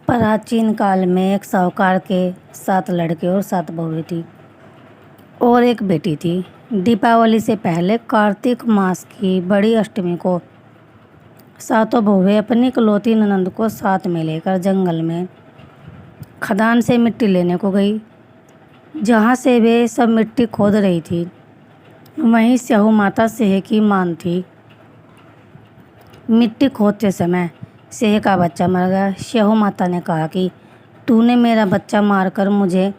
प्राचीन काल में एक साहूकार के 7 लड़के और 7 बहुएं थी और एक बेटी थी। दीपावली से पहले कार्तिक मास की बड़ी अष्टमी को सातों बहुएं अपनी इकलौती ननंद को साथ में लेकर जंगल में खदान से मिट्टी लेने को गई। जहाँ से वे सब मिट्टी खोद रही थी वहीं स्याहू माता सेह की मान थी। मिट्टी खोदते समय सेह का बच्चा मर गया। स्याहू माता ने कहा कि तूने मेरा बच्चा मारकर मुझे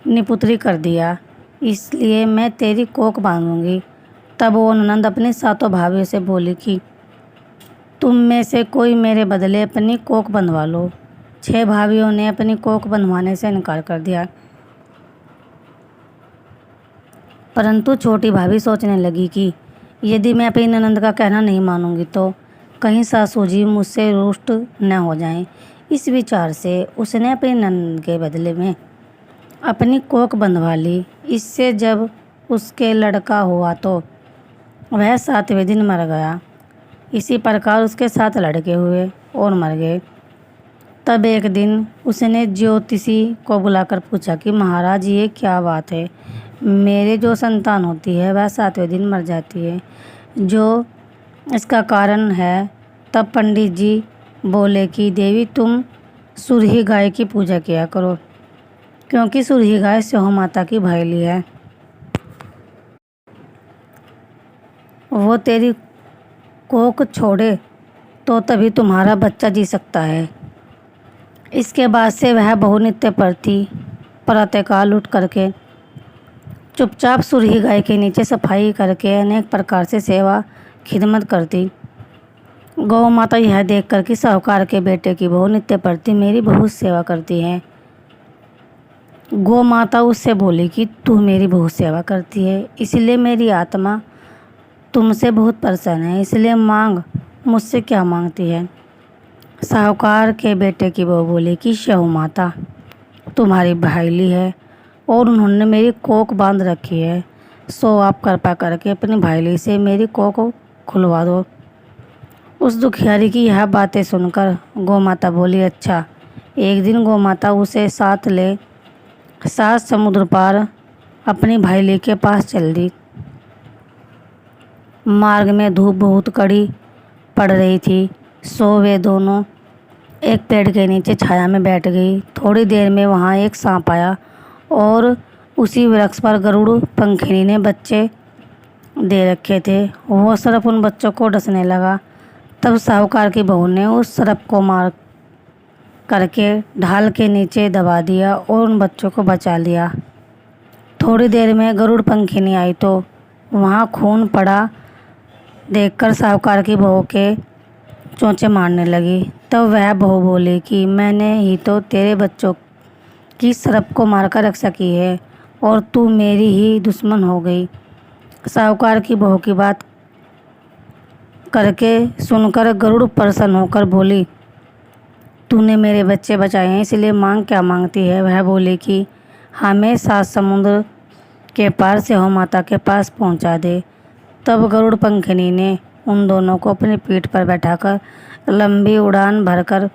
निपुत्री कर दिया, इसलिए मैं तेरी कोख बांधूंगी। तब वो ननंद अपने सातों भाइयों से बोली कि तुम में से कोई मेरे बदले अपनी कोख बंधवा लो। 6 भाइयों ने अपनी कोख बंधवाने से इनकार कर दिया, परंतु छोटी भाभी सोचने लगी कि यदि मैं अपनी ननंद का कहना नहीं मानूंगी तो कहीं सासू जी मुझसे रुष्ट न हो जाएं। इस विचार से उसने अपनी ननंद के बदले में अपनी कोख बंधवा ली। इससे जब उसके लड़का हुआ तो वह 7वें दिन मर गया। इसी प्रकार उसके 7 लड़के हुए और मर गए। तब एक दिन उसने ज्योतिषी को बुलाकर पूछा कि महाराज, ये क्या बात है? मेरे जो संतान होती है वह 7वें दिन मर जाती है, जो इसका कारण है। तब पंडित जी बोले कि देवी, तुम सुरही गाय की पूजा किया करो, क्योंकि सुरही गाय स्याहू माता की भाईली है। वो तेरी कोख छोड़े तो तभी तुम्हारा बच्चा जी सकता है। इसके बाद से वह बहु नित्य प्रातःकाल उठ करके चुपचाप सुरही गाय के नीचे सफाई करके अनेक प्रकार से सेवा खिदमत करती। गौ माता यह देख कर कि साहूकार के बेटे की बहू नित्य प्रति मेरी बहुत सेवा करती है, गौ माता उससे बोली कि तू मेरी बहुत सेवा करती है, इसलिए मेरी आत्मा तुमसे बहुत प्रसन्न है, इसलिए मांग, मुझसे क्या मांगती है? साहूकार के बेटे की बहू बोली कि स्याहू माता तुम्हारी भाईली है और उन्होंने मेरी कोख बांध रखी है, सो आप कृपा करके अपनी भाईली से मेरी कोख खुलवा दो। उस दुखियारी की यह बातें सुनकर गौ माता बोली, अच्छा। एक दिन गौ माता उसे साथ ले 7 समुद्र पार अपनी भाईली के पास चल दी। मार्ग में धूप बहुत कड़ी पड़ रही थी, सो वे दोनों एक पेड़ के नीचे छाया में बैठ गई। थोड़ी देर में वहाँ एक सांप आया और उसी वृक्ष पर गरुड़ पंखिनी ने बच्चे दे रखे थे। वो सर्प उन बच्चों को डसने लगा। तब साहूकार की बहू ने उस सर्प को मार करके ढाल के नीचे दबा दिया और उन बच्चों को बचा लिया। थोड़ी देर में गरुड़ पंखिनी आई तो वहाँ खून पड़ा देखकर साहूकार की बहू के चोंचे मारने लगी। तब वह बहू बोली कि मैंने ही तो तेरे बच्चों की सर्प को मारकर रक्षा की है और तू मेरी ही दुश्मन हो गई। साहूकार की बहू की बात करके सुनकर गरुड़ प्रसन्न होकर बोली, तूने मेरे बच्चे बचाए हैं, इसलिए मांग, क्या मांगती है? वह बोली कि हमें 7 समुद्र के पार स्याहू माता के पास पहुंचा दे। तब गरुड़ पंखिनी ने उन दोनों को अपनी पीठ पर बैठाकर लंबी उड़ान भरकर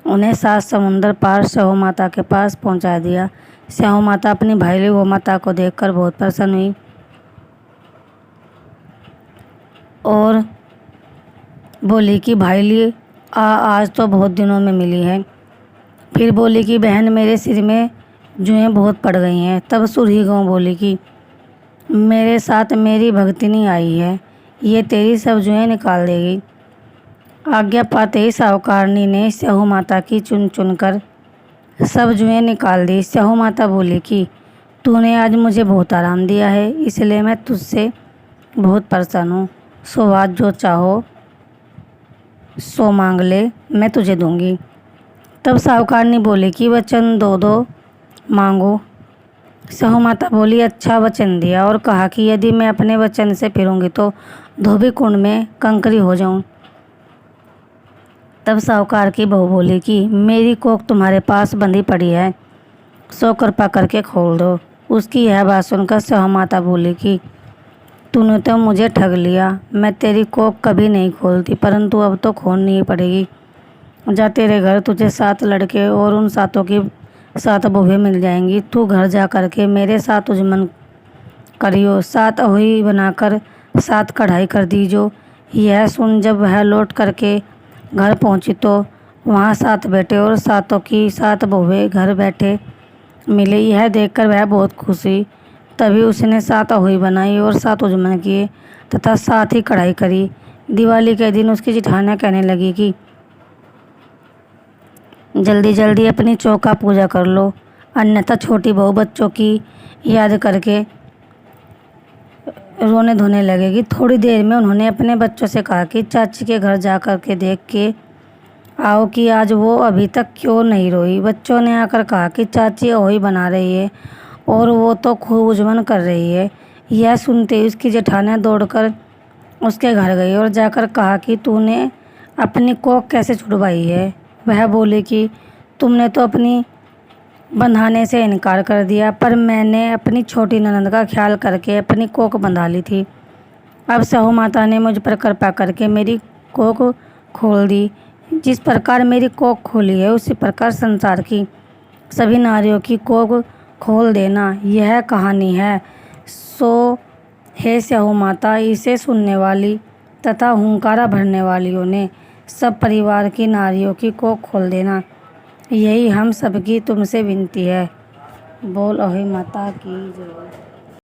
उन्हें 7 समुद्र पार स्याहू माता के पास पहुंचा दिया। स्याहू माता अपनी भाईली गौ माता को देखकर बहुत प्रसन्न हुई और बोली कि भाईली, आज तो बहुत दिनों में मिली है। फिर बोली कि बहन, मेरे सिर में जुएं बहुत पड़ गई हैं। तब सुरही गौ बोली कि मेरे साथ मेरी भगतिनी आई है, ये तेरी सब जुएं निकाल देगी। आज्ञा पाते ही साहूकारनी ने स्याहू माता की चुन चुन कर सब जुएं निकाल दी। स्याहू माता बोली कि तूने आज मुझे बहुत आराम दिया है, इसलिए मैं तुझसे बहुत प्रसन्न हूँ। सो आज जो चाहो सो मांग ले, मैं तुझे दूंगी। तब साहूकारनी बोली कि वचन दो मांगो। स्याहू माता बोली, अच्छा वचन दिया, और कहा कि यदि मैं अपने वचन से फिरूंगी तो धोबी कुंड में कंकरी हो जाऊं। तब साहूकार की बहू बोली कि मेरी कोख तुम्हारे पास बंधी पड़ी है, सो कृपा करके खोल दो। उसकी यह बात सुनकर स्याहू माता बोली कि तूने तो मुझे ठग लिया, मैं तेरी कोख कभी नहीं खोलती, परंतु अब तो खोलनी ही पड़ेगी। जा तेरे घर तुझे 7 लड़के और उन 7 की 7 बहुएं मिल जाएंगी। तू घर जा करके मेरे साथ उजमन करियो, 7 अहोई बनाकर 7 कढ़ाई कर दीजो। यह सुन जब वह लौट करके घर पहुंची तो वहाँ 7 बेटे और 7 की 7 बहुएं घर बैठे मिले। यह देखकर वह बहुत खुश हुई। तभी उसने 7 अहोई बनाई और 7 उजमन किए तथा 7 ही कढ़ाई करी। दिवाली के दिन उसकी जिठानियाँ कहने लगी कि जल्दी जल्दी अपनी चौका पूजा कर लो, अन्यथा छोटी बहू बच्चों की याद करके रोने धोने लगेगी। थोड़ी देर में उन्होंने अपने बच्चों से कहा कि चाची के घर जा कर के देख के आओ कि आज वो अभी तक क्यों नहीं रोई। बच्चों ने आकर कहा कि चाची अहोई बना रही है और वो तो खूब उजमन कर रही है। यह सुनते ही उसकी जेठानियाँ दौड़कर उसके घर गई और जाकर कहा कि तूने अपनी कोख कैसे छुड़वाई है। वह बोले कि तुमने तो अपनी बंधाने से इनकार कर दिया, पर मैंने अपनी छोटी ननद का ख्याल करके अपनी कोख बंधा ली थी। अब सहू माता ने मुझ पर कृपा करके मेरी कोख खोल दी। जिस प्रकार मेरी कोख खोली है उसी प्रकार संसार की सभी नारियों की कोख खोल देना, यह कहानी है। सो हे सहू माता, इसे सुनने वाली तथा हुंकारा भरने वालियों ने सब परिवार की नारियों की कोख खोल देना, यही हम सबकी तुमसे विनती है। बोल अहोई माता की जय।